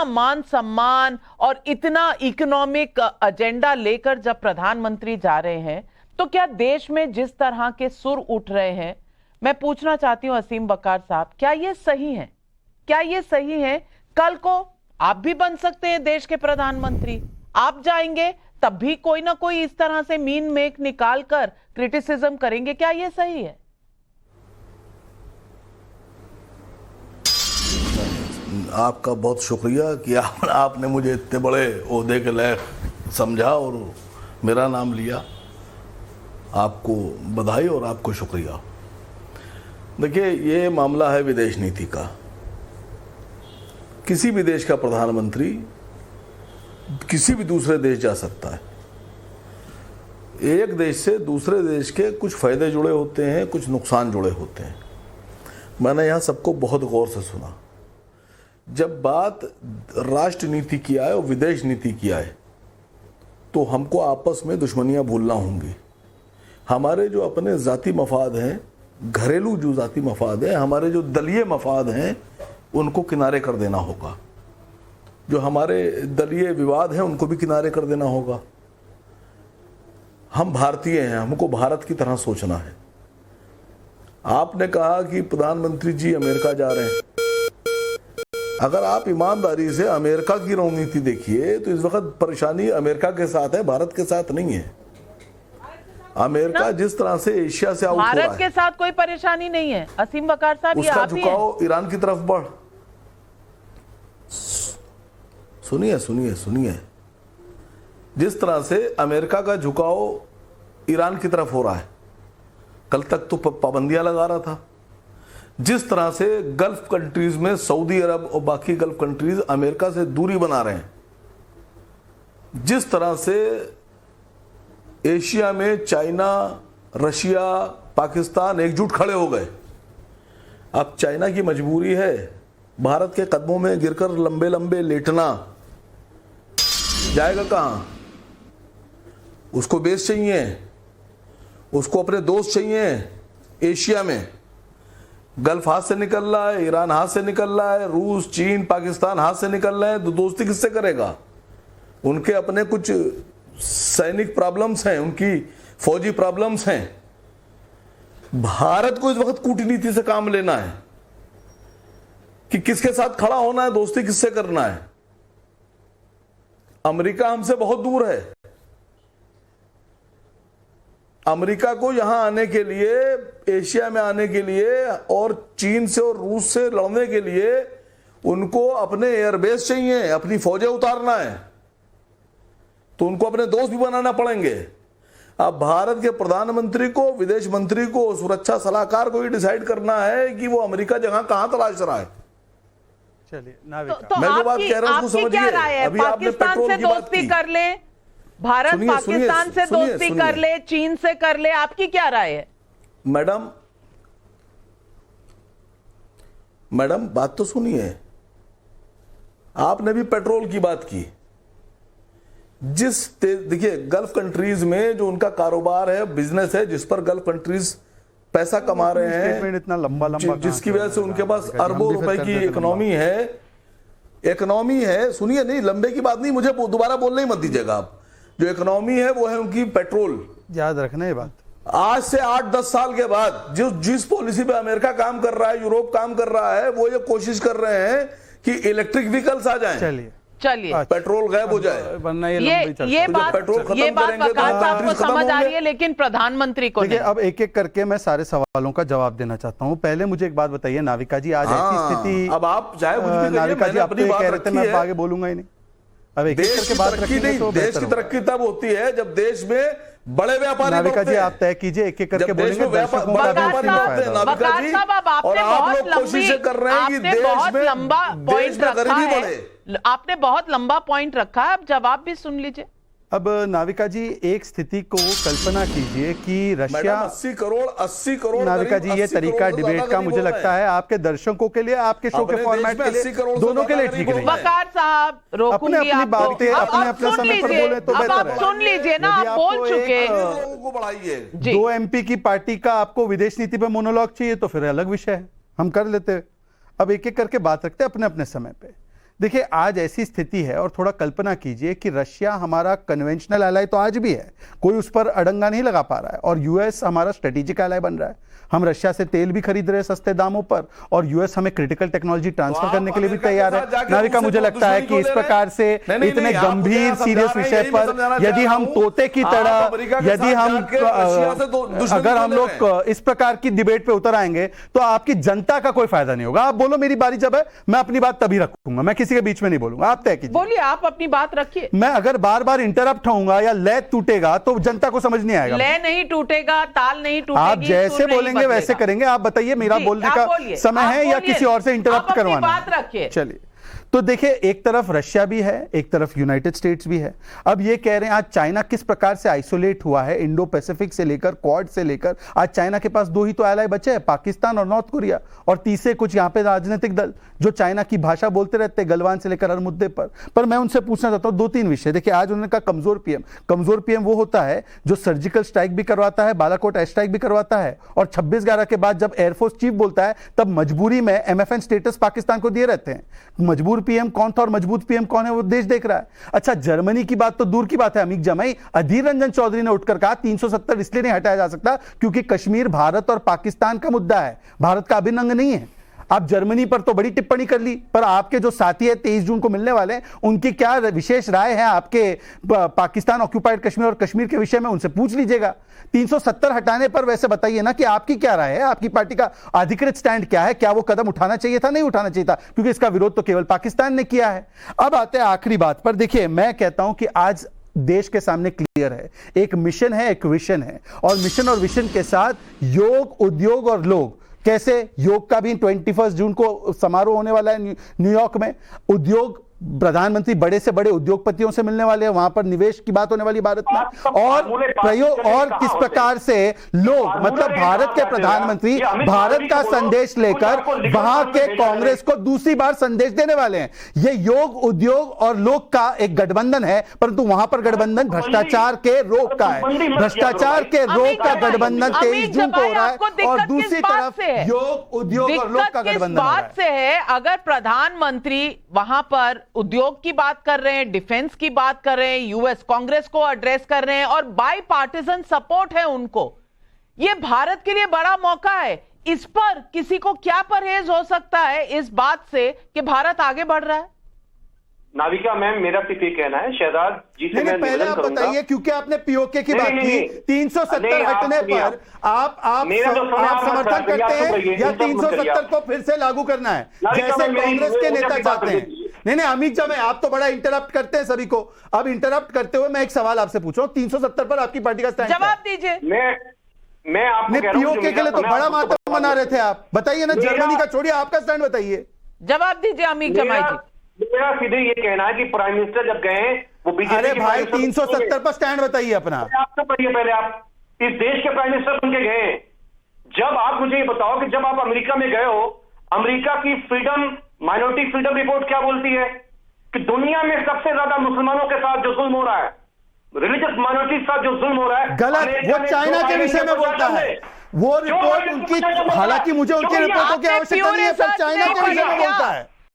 इतना मान सम्मान और इतना इकोनॉमिक एजेंडा लेकर जब प्रधानमंत्री जा रहे हैं, तो क्या देश में जिस तरह के सुर उठ रहे हैं, मैं पूछना चाहती हूं असीम वकार साहब, क्या ये सही है? क्या ये सही है? कल को आप भी बन सकते हैं देश के प्रधानमंत्री, आप जाएंगे तब भी कोई ना कोई इस तरह से मीन मेक निकाल कर क्रिटिसिज्म करेंगे। क्या ये सही है? आपका बहुत शुक्रिया कि आपने मुझे इतने बड़े ओहदे के लायक समझा और मेरा नाम लिया। आपको बधाई और आपको शुक्रिया। देखिए, ये मामला है विदेश नीति का। किसी भी देश का प्रधानमंत्री किसी भी दूसरे देश जा सकता है। एक देश से दूसरे देश के कुछ फायदे जुड़े होते हैं, कुछ नुकसान जुड़े होते हैं। मैंने यहाँ सबको बहुत गौर से सुना। जब बात राष्ट्र नीति की आए और विदेश नीति की आए तो हमको आपस में दुश्मनियां भूलना होंगी। हमारे जो अपने जाती मफाद हैं, घरेलू जो जाती मफाद हैं, हमारे जो दलीय मफाद हैं, उनको किनारे कर देना होगा। जो हमारे दलीय विवाद हैं उनको भी किनारे कर देना होगा। हम भारतीय हैं, हमको भारत की तरह सोचना है। आपने कहा कि प्रधानमंत्री जी अमेरिका जा रहे हैं। अगर आप ईमानदारी से अमेरिका की रणनीति देखिए तो इस वक्त परेशानी अमेरिका के साथ है, भारत के साथ नहीं है। अमेरिका जिस तरह से एशिया से आउट हो रहा है, भारत के साथ कोई परेशानी नहीं है। असीम वकार साहब, ये उसका आप ही हैं। झुकाव ईरान की तरफ बढ़। सुनिए सुनिए सुनिए, जिस तरह से अमेरिका का झुकाव ईरान की तरफ हो रहा है, कल तक तो पाबंदियां लगा रहा था। जिस तरह से गल्फ कंट्रीज में सऊदी अरब और बाकी गल्फ कंट्रीज अमेरिका से दूरी बना रहे हैं, जिस तरह से एशिया में चाइना, रशिया, पाकिस्तान एकजुट खड़े हो गए। अब चाइना की मजबूरी है भारत के कदमों में गिरकर लंबे लंबे लेटना। जाएगा कहां? उसको बेस चाहिए, उसको अपने दोस्त चाहिए। एशिया में गल्फ हाथ से निकल रहा है, ईरान हाथ से निकल रहा है, रूस, चीन, पाकिस्तान हाथ से निकल रहे हैं, तो दोस्ती किससे करेगा? उनके अपने कुछ सैनिक प्रॉब्लम्स हैं, उनकी फौजी प्रॉब्लम्स हैं। भारत को इस वक्त कूटनीति से काम लेना है कि किसके साथ खड़ा होना है, दोस्ती किससे करना है। अमेरिका हमसे बहुत दूर है। अमेरिका को यहां आने के लिए, एशिया में आने के लिए और चीन से और रूस से लड़ने के लिए उनको अपने एयरबेस चाहिए, अपनी फौजें उतारना है, तो उनको अपने दोस्त भी बनाना पड़ेंगे। अब भारत के प्रधानमंत्री को, विदेश मंत्री को, सुरक्षा सलाहकार को ही डिसाइड करना है कि वो अमेरिका जगह कहां तलाश रहा है। चलिए, तो मैं जो बात कह रहा हूं उसको समझिए। अभी पाकिस्तान से दोस्ती कर ले, भारत पाकिस्तान से दोस्ती कर ले, चीन से कर ले, आपकी क्या राय है? मैडम बात तो सुनिए। आपने भी पेट्रोल की बात की। देखिए, गल्फ कंट्रीज में जो उनका कारोबार है, बिजनेस है, जिस पर गल्फ कंट्रीज पैसा कमा रहे हैं, इतना लंबा जिसकी वजह से उनके पास अरबों रुपए की इकोनॉमी है। सुनिए, नहीं लंबे की बात नहीं, मुझे दोबारा बोलने ही मत दीजिएगा आप। जो इकोनॉमी है वो है उनकी पेट्रोल। याद रखना ये बात। आज से 8-10 साल के बाद जिस पॉलिसी पे अमेरिका काम कर रहा है, यूरोप काम कर रहा है, वो ये कोशिश कर रहे हैं कि इलेक्ट्रिक व्हीकल्स आ जाएं। चलिए पेट्रोल गायब हो जाए। ये बात वकार साहब को समझ आ रही है, लेकिन प्रधानमंत्री को नहीं। अब एक एक करके मैं सारे सवालों का जवाब देना चाहता हूँ। पहले मुझे एक बात बताइए नाविका जी, आज ऐसी स्थिति, अब आप चाहे कुछ भी नाविका जी आप कह रहे थे मैं आगे बोलूंगा ही नहीं। अब एक एक करके बात रखिए तो देश की तरक्की तब होती है जब देश में बड़े व्यापारी। नाविका जी आप तय कीजिए, एक एक करके बोलेंगे। आपने बहुत लंबा पॉइंट रखा है, अब जवाब भी सुन लीजिए। अब नाविका जी एक स्थिति को कल्पना कीजिए कि रशिया 80 करोड़ नाविका जी ये तरीका डिबेट का मुझे लगता है आपके दर्शकों के लिए, आपके शो के फॉर्मेट के लिए, दोनों के लिए ठीक नहीं है। वकार साहब रोकूंगी अपनी बातें अपने अपने समय पर बोले तो बेहतर है। सुन लीजिए ना, आप बोल चुके। 2 MP की पार्टी का आपको विदेश नीति पे मोनोलॉग चाहिए तो फिर अलग विषय है, हम कर लेते। अब एक एक करके बात रखते हैं अपने अपने समय पे। देखिए आज ऐसी स्थिति है, और थोड़ा कल्पना कीजिए कि रशिया हमारा कन्वेंशनल एलाय तो आज भी है, कोई उस पर अड़ंगा नहीं लगा पा रहा है, और यूएस हमारा स्ट्रेटेजिक एलाय बन रहा है। हम रशिया से तेल भी खरीद रहे हैं सस्ते दामों पर, और यूएस हमें क्रिटिकल टेक्नोलॉजी ट्रांसफर करने के लिए भी तैयार है। नाविका, मुझे लगता है कि इस प्रकार से इतने गंभीर सीरियस विषय पर यदि हम तोते की तरह, यदि हम अगर हम लोग इस प्रकार की डिबेट पे उतर आएंगे तो आपकी जनता का कोई फायदा नहीं होगा। आप बोलो, मेरी बारी जब है मैं अपनी बात तभी रखूंगा, मैं किसी के बीच में नहीं बोलूंगा। आप तय कीजिए। बोलिए, आप अपनी बात रखिए। मैं अगर बार बार इंटरप्ट होऊंगा या लय टूटेगा तो जनता को समझ नहीं आएगा। लय नहीं टूटेगा, ताल नहीं टूटेगी, आप जैसे बोलेंगे वैसे करेंगे। आप बताइए, मेरा बोलने का समय है या किसी और से इंटरप्ट करवाना? बात रखिए। चलिए, तो देखिए, एक तरफ रशिया भी है, एक तरफ यूनाइटेड स्टेट्स भी है। अब ये कह रहे हैं आज चाइना किस प्रकार से आइसोलेट हुआ है, इंडो पैसिफिक से लेकर क्वाड से लेकर आज चाइना के पास दो ही तो एलाय बचे हैं, पाकिस्तान और नॉर्थ कोरिया, और तीसरे कुछ यहां पे राजनीतिक दल जो चाइना की भाषा बोलते रहते हैं गलवान से लेकर हर मुद्दे पर मैं उनसे पूछना चाहता हूं दो तीन विषय। देखिए, आज उन्होंने कहा कमजोर पीएम वो होता है जो सर्जिकल स्ट्राइक भी करवाता है, बालाकोट एयर स्ट्राइक भी करवाता है, और 26/11 के बाद जब एयरफोर्स चीफ बोलता है तब मजबूरी में एमएफएन स्टेटस पाकिस्तान को दिए रहते हैं। मजबूर पीएम कौन था और मजबूत पीएम कौन है वो देश देख रहा है। अच्छा, जर्मनी की बात तो दूर की बात है, अमीक जमाई अधीर रंजन चौधरी ने उठकर कहा 370 इसलिए नहीं हटाया जा सकता क्योंकि कश्मीर भारत और पाकिस्तान का मुद्दा है, भारत का अभिन्न अंग नहीं है। आप जर्मनी पर तो बड़ी टिप्पणी कर ली, पर आपके जो साथी है 23 जून को मिलने वाले हैं, उनकी क्या विशेष राय है आपके पाकिस्तान ऑक्यूपाइड कश्मीर और कश्मीर के विषय में, उनसे पूछ लीजिएगा। 370 हटाने पर वैसे बताइए ना कि आपकी क्या राय है, आपकी पार्टी का अधिकृत स्टैंड क्या है, क्या वो कदम उठाना चाहिए था, नहीं उठाना चाहिए था, क्योंकि इसका विरोध तो केवल पाकिस्तान ने किया है। अब आते हैं आखिरी बात पर। देखिए, मैं कहता हूं कि आज देश के सामने क्लियर है, एक मिशन है, एक विजन है, और मिशन और विजन के साथ योग, उद्योग और लोग। कैसे? योग का भी 21 जून को समारोह होने वाला है न्यूयॉर्क में। उद्योग, प्रधानमंत्री बड़े से बड़े उद्योगपतियों से मिलने वाले हैं, वहां पर निवेश की बात होने वाली भारत में, और प्रयोग, और किस प्रकार से लोग, मतलब भारत के प्रधानमंत्री भारत का संदेश लेकर वहां के कांग्रेस को दूसरी बार संदेश देने वाले हैं। ये योग, उद्योग और लोग का एक गठबंधन है, परंतु वहां पर गठबंधन भ्रष्टाचार के रोग का है। भ्रष्टाचार के रोग का गठबंधन 23 जून को हो रहा है, और दूसरी तरफ योग, उद्योग और लोग का गठबंधन हो रहा है। बात से है, अगर प्रधानमंत्री वहां पर उद्योग की बात कर रहे हैं, डिफेंस की बात कर रहे हैं, यूएस कांग्रेस को एड्रेस कर रहे हैं, और बाई पार्टिजन सपोर्ट है उनको, यह भारत के लिए बड़ा मौका है। इस पर किसी को क्या परहेज हो सकता है इस बात से कि भारत आगे बढ़ रहा है? नाविका मैम, मेरा सिर्फ ये कहना है, शहजाद जी से मैं पहले आप बताइए, क्योंकि आपने पीओके की बात की, 370 हटने पर आप समर्थन करते हैं या 370 को फिर से लागू करना है जैसे कांग्रेस के नेता चाहते हैं? नहीं, अमित जमाई, आप तो बड़ा इंटरप्ट करते हैं सभी को। अब इंटरप्ट करते हुए मैं एक सवाल आपसे पूछ रहा हूं, 370 पर आपकी पार्टी का स्टैंड जवाब दीजिए। मैं आपको कह रहा हूं, पीओके के लिए तो बड़ा मातम मना रहे थे आप, बताइए ना, जर्मनी का छोड़िए, आपका स्टैंड बताइए। जवाब दीजिए अमित जमाई जी। मेरा सीधे ये कहना है कि प्राइम मिनिस्टर जब गए वो बीजेपी, अरे भाई 370 पर स्टैंड बताइए अपना। आपसे पढ़िए, पहले आप इस देश के प्राइम मिनिस्टर बन के गए। जब आप मुझे ये बताओ कि जब आप अमेरिका में गए हो, अमेरिका की फ्रीडम, माइनॉरिटी फ्रीडम रिपोर्ट क्या बोलती है कि दुनिया में सबसे ज्यादा मुसलमानों के साथ जो जुल्म हो रहा है, रिलीजियस माइनॉरिटी के साथ जो जुल्म हो रहा है, गलत। वो चाइना के विषय में बोलता है, वो रिपोर्ट उनकी, हालांकि मुझे उनकी रिपोर्टों की आवश्यकता नहीं है, पर चाइना के विषय में बोलता है।